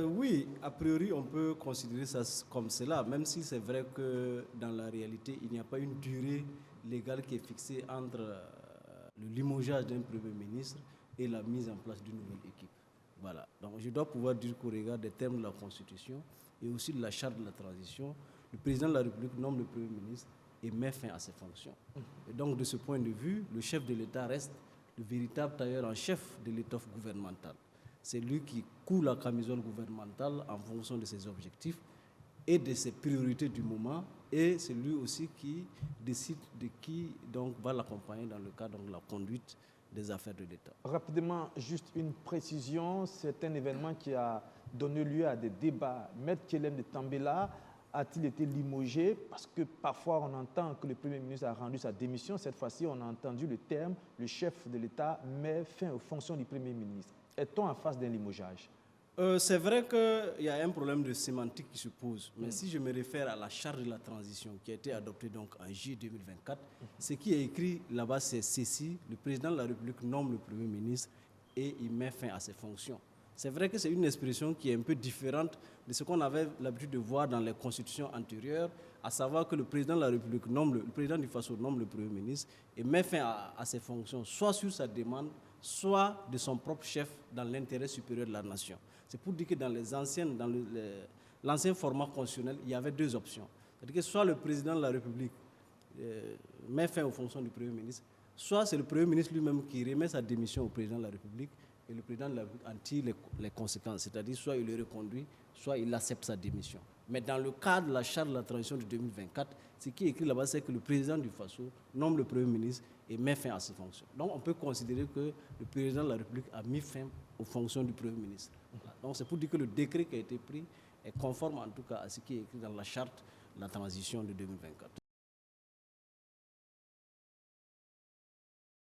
Oui, a priori, on peut considérer ça comme cela, même si c'est vrai que dans la réalité, il n'y a pas une durée légale qui est fixée entre le limogeage d'un Premier ministre et la mise en place d'une nouvelle équipe. Voilà. Donc, je dois pouvoir dire qu'au regard des termes de la Constitution et aussi de la charte de la transition, le président de la République nomme le Premier ministre et met fin à ses fonctions. Et donc, de ce point de vue, le chef de l'État reste le véritable tailleur en chef de l'étoffe gouvernementale. C'est lui qui coud la camisole gouvernementale en fonction de ses objectifs et de ses priorités du moment. Et c'est lui aussi qui décide de qui donc, va l'accompagner dans le cadre de la conduite des affaires de l'État. Rapidement, juste une précision, c'est un événement qui a donné lieu à des débats. Maître Tchelem de Tambela a-t-il été limogé? Parce que parfois on entend que le Premier ministre a rendu sa démission. Cette fois-ci, on a entendu le terme, le chef de l'État met fin aux fonctions du Premier ministre. Est-on en face d'un limogeage? C'est vrai qu'il y a un problème de sémantique qui se pose, mais si je me réfère à la charte de la transition qui a été adoptée donc en juillet 2024, ce qui est écrit là-bas, c'est ceci: le président de la République nomme le Premier ministre et il met fin à ses fonctions. C'est vrai que c'est une expression qui est un peu différente de ce qu'on avait l'habitude de voir dans les constitutions antérieures, à savoir que le président de la République le président du Faso nomme le Premier ministre et met fin à ses fonctions, soit sur sa demande, soit de son propre chef dans l'intérêt supérieur de la nation. C'est pour dire que dans l'ancien format constitutionnel, il y avait deux options. C'est-à-dire que soit le président de la République met fin aux fonctions du Premier ministre, soit c'est le Premier ministre lui-même qui remet sa démission au président de la République et le président de la République en tire les conséquences. C'est-à-dire soit il le reconduit, soit il accepte sa démission. Mais dans le cadre de la charte de la transition de 2024, ce qui est écrit là-bas, c'est que le président du Faso nomme le Premier ministre et met fin à ses fonctions. Donc on peut considérer que le président de la République a mis fin aux fonctions du Premier ministre. Donc c'est pour dire que le décret qui a été pris est conforme en tout cas à ce qui est écrit dans la charte de la transition de 2024.